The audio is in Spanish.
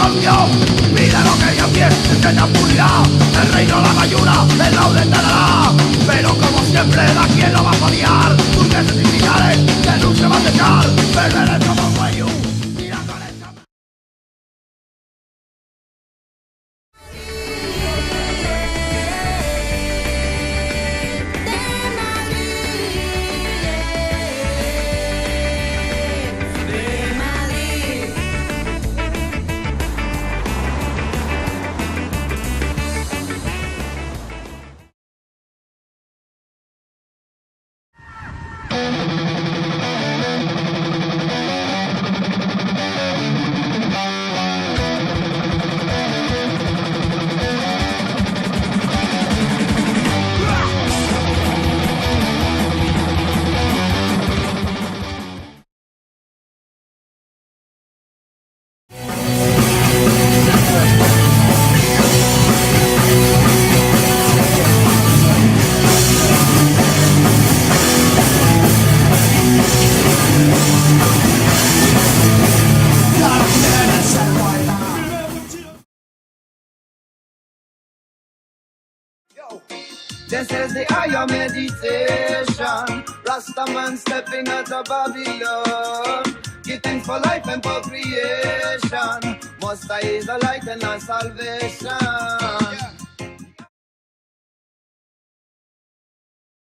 consumió. Mira lo que Dios quiere, enseña puridad. El reino la mayura, el laude dará. Pero como siempre, ¿a quién lo va a paliar? Burgueses y militares que nunca se van a dejar. Perder como un cuello. Mira con esa... This is the higher meditation. Rastaman stepping out of Babylon. Getting for life and for creation. Most High is the light and our salvation.